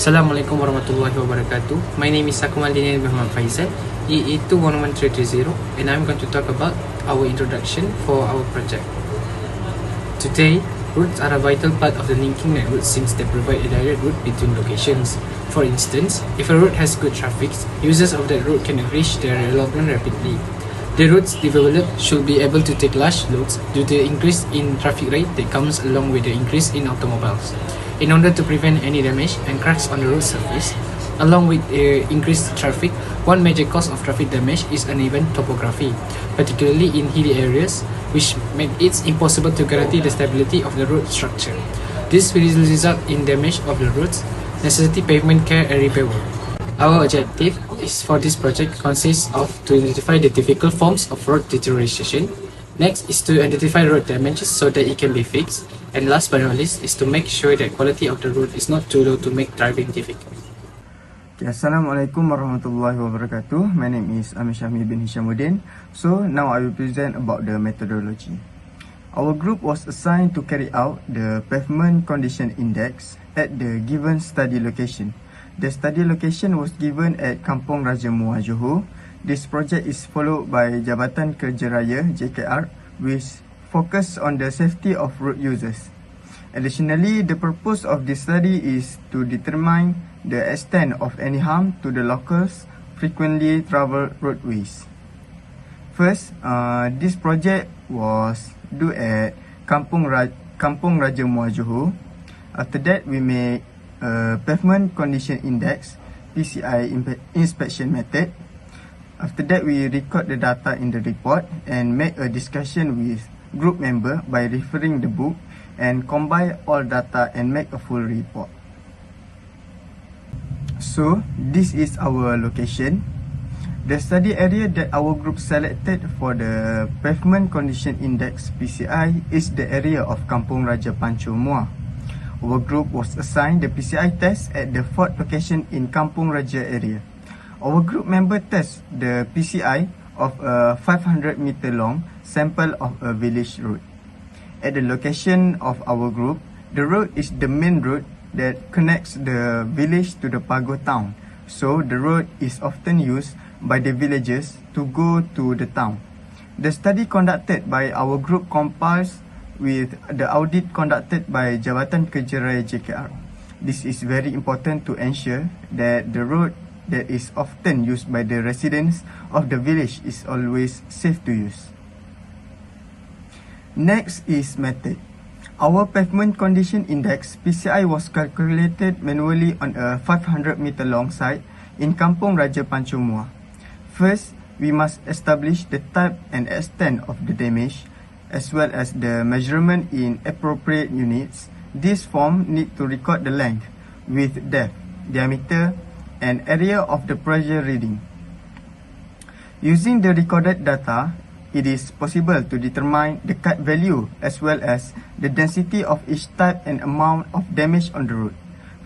Assalamualaikum warahmatullahi wabarakatuh. My name is Sakumaldini Muhammad Faisal, E821130, and I'm going to talk about our introduction for our project. Today, roads are a vital part of the linking network since they provide a direct route between locations. For instance, if a road has good traffic, users of that road can reach their development rapidly. The roads developed should be able to take large loads due to the increase in traffic rate that comes along with the increase in automobiles. In order to prevent any damage and cracks on the road surface, along with increased traffic, one major cause of traffic damage is uneven topography, particularly in hilly areas, which make it impossible to guarantee the stability of the road structure. This will result in damage of the roads, necessity pavement care and repair work. Our objective is for this project consists of to identify the difficult forms of road deterioration. Next is to identify road damages so that it can be fixed. And last but not least is to make sure that quality of the road is not too low to make driving difficult. Assalamualaikum warahmatullahi wabarakatuh. My name is Amir Syahmi bin Hishamuddin. So now I will present about the methodology. Our group was assigned to carry out the pavement condition index at the given study location. The study location was given at Kampung Raja Muar, Johor. This project is followed by Jabatan Kerja Raya JKR, which focus on the safety of road users. Additionally, the purpose of this study is to determine the extent of any harm to the locals frequently traveled roadways. First, this project was due at Kampung Raja Muar, Johor. After that, we made a pavement condition index PCI inspection method. After that, we record the data in the report and make a discussion with group member by referring the book and combine all data and make a full report. So this is our location. The study area that our group selected for the pavement condition index PCI is the area of Kampung Raja Pancho Muar. Our group was assigned the PCI test at the fourth location in Kampung Raja area. Our group member test the PCI of a 500 meter long sample of a village road. At the location of our group, the road is the main road that connects the village to the Pago town. So the road is often used by the villagers to go to the town. The study conducted by our group compiles with the audit conducted by Jabatan Kerja Raya JKR. This is very important to ensure that the road that is often used by the residents of the village is always safe to use. Next is method. Our pavement condition index PCI was calculated manually on a 500 meter long site in Kampung Raja Pancho Muar. First, we must establish the type and extent of the damage as well as the measurement in appropriate units. This form need to record the length, width, depth, diameter, and area of the pressure reading. Using the recorded data, it is possible to determine the cut value as well as the density of each type and amount of damage on the road.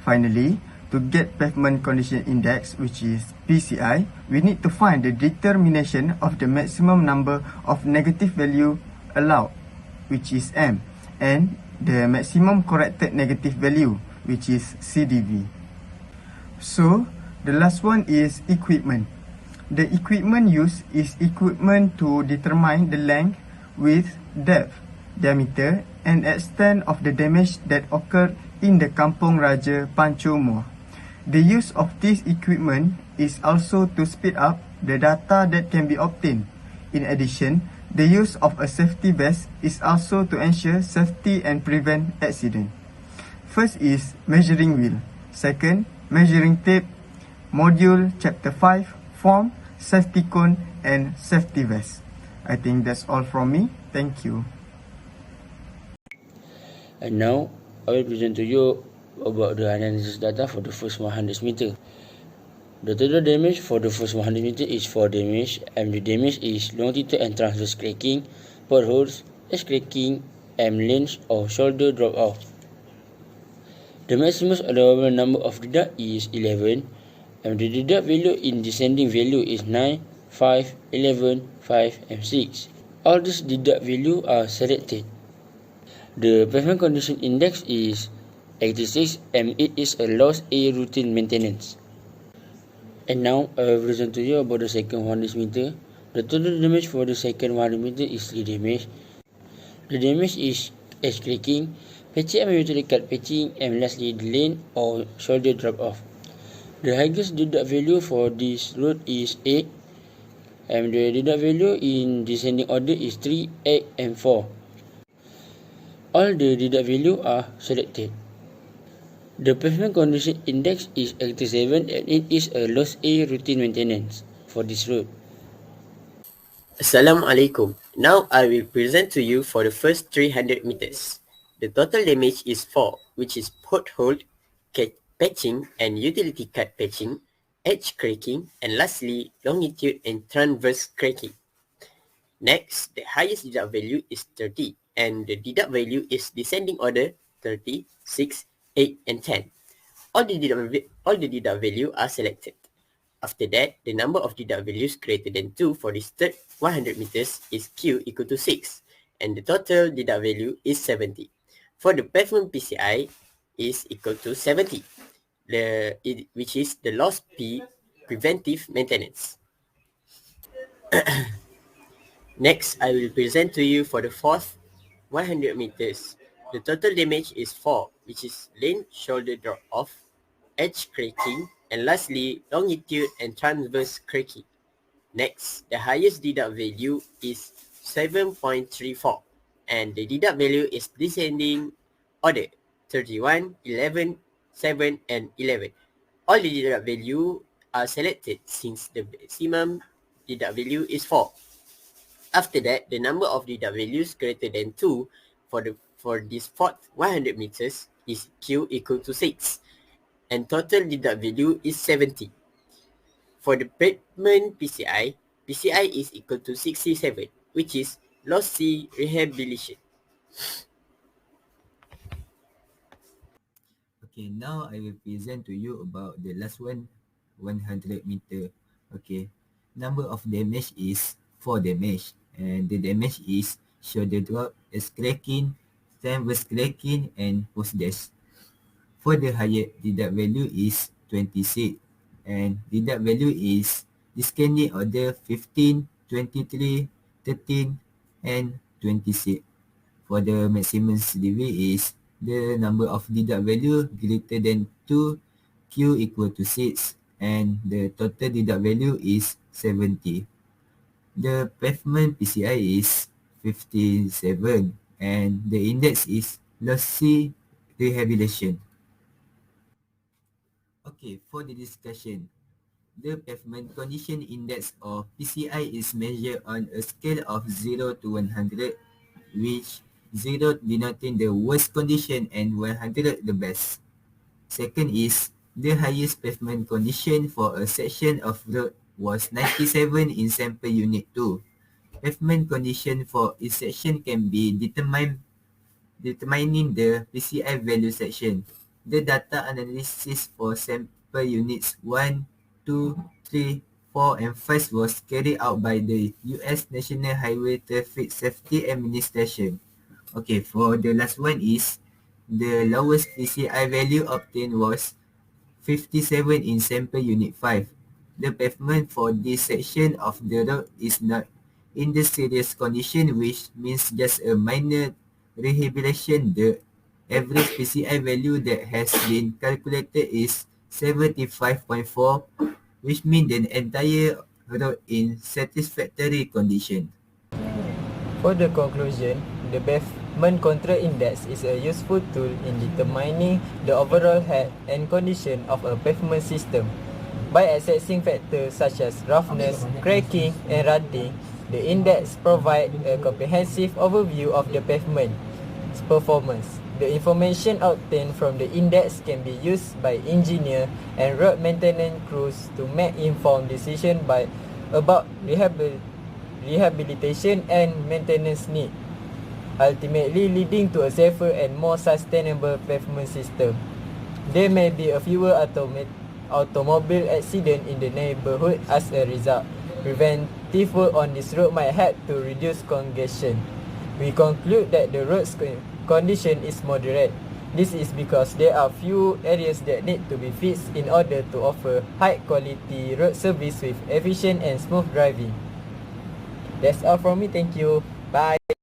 Finally, to get pavement condition index, which is PCI, we need to find the determination of the maximum number of negative value allowed, which is M, and the maximum corrected negative value, which is CDV. So, the last one is equipment. The equipment used is equipment to determine the length, width, depth, diameter, and extent of the damage that occurred in the Kampung Raja Pancho Muar. The use of this equipment is also to speed up the data that can be obtained. In addition, the use of a safety vest is also to ensure safety and prevent accident. First is measuring wheel. Second, measuring tape. Module Chapter 5, Form, Safety Cone, and Safety Vest. I think that's all from me. Thank you. And now, I will present to you about the analysis data for the first 100 meter. The total damage for the first 100 meter is 4 damage, and the damage is longitudinal and transverse cracking, potholes, edge cracking, lanes or shoulder drop off. The maximum allowable number of deduct is 11, and the deduct value in descending value is 9, 5, 11, 5, and 6. All these deduct values are selected. The pavement condition index is 86, and it is a loss A routine maintenance. And now I will present to you about the second 100 meter. The total damage for the second 100 meter is 3 damage. The damage is edge cracking, patching and usually cut patching, and lastly the lane or shoulder drop off. The highest deduct value for this road is 8, and the deduct value in descending order is 3, 8 and 4. All the deduct value are selected. The pavement condition index is 87 and it is a loss A routine maintenance for this road. Assalamualaikum. Now I will present to you for the first 300 meters. The total damage is 4, which is pothole, patching and utility cut patching, edge cracking, and lastly longitude and transverse cracking. Next, the highest deduct value is 30 and the deduct value is descending order 30, 6, 8 and 10. All the deduct value are selected. After that, the number of deduct values greater than 2 for this third 100 meters is Q equal to 6 and the total deduct value is 70. For the pavement PCI is equal to 70, which is the loss P preventive maintenance. Next, I will present to you for the fourth 100 meters. The total damage is 4, which is lane shoulder drop off, edge cracking, and lastly longitude and transverse cracking. Next, the highest deduct value is 7.34 and the deduct value is descending order 31, 11, 7 and 11. All the deduct value are selected since the maximum deduct value is 4. After that, the number of deduct values greater than 2 for this fourth 100 meters is Q equal to 6 and total deduct value is 70. For the pavement PCI is equal to 67, which is loss C rehabilitation. Okay, now I will present to you about the last one, 100 meter. Okay, number of damage is 4 damage, and the damage is shoulder drop, edge cracking, transverse cracking, and post dash. For the higher deduct value is 26, and deduct value is descending order 15, 23, 13, and 26. For the maximum CDV is the number of deduct value greater than 2, Q equal to 6, and the total deduct value is 70. The pavement PCI is 57, and the index is lossy rehabilitation. Okay, for the discussion, the pavement condition index or PCI is measured on a scale of 0 to 100, which 0 denoting the worst condition and 100 the best. Second is the highest pavement condition for a section of road was 97 in sample unit 2. Pavement condition for each section can be determining the PCI value section. The data analysis for sample units 1, 2, 3, 4 and 5 was carried out by the US National Highway Traffic Safety Administration. Okay, for the last one is the lowest PCI value obtained was 57 in sample unit 5. The pavement for this section of the road is not in the serious condition, which means just a minor rehabilitation. The average PCI value that has been calculated is 75.4, which means the entire road in satisfactory condition. For the conclusion, the pavement control index is a useful tool in determining the overall health and condition of a pavement system. By assessing factors such as roughness, cracking, and rutting, the index provides a comprehensive overview of the pavement's performance. The information obtained from the index can be used by engineers and road maintenance crews to make informed decisions about rehabilitation and maintenance needs, ultimately leading to a safer and more sustainable pavement system. There may be a fewer automobile accidents in the neighborhood as a result. Preventive work on this road might help to reduce congestion. We conclude that the road's condition is moderate. This is because there are few areas that need to be fixed in order to offer high quality road service with efficient and smooth driving. That's all from me, thank you. Bye.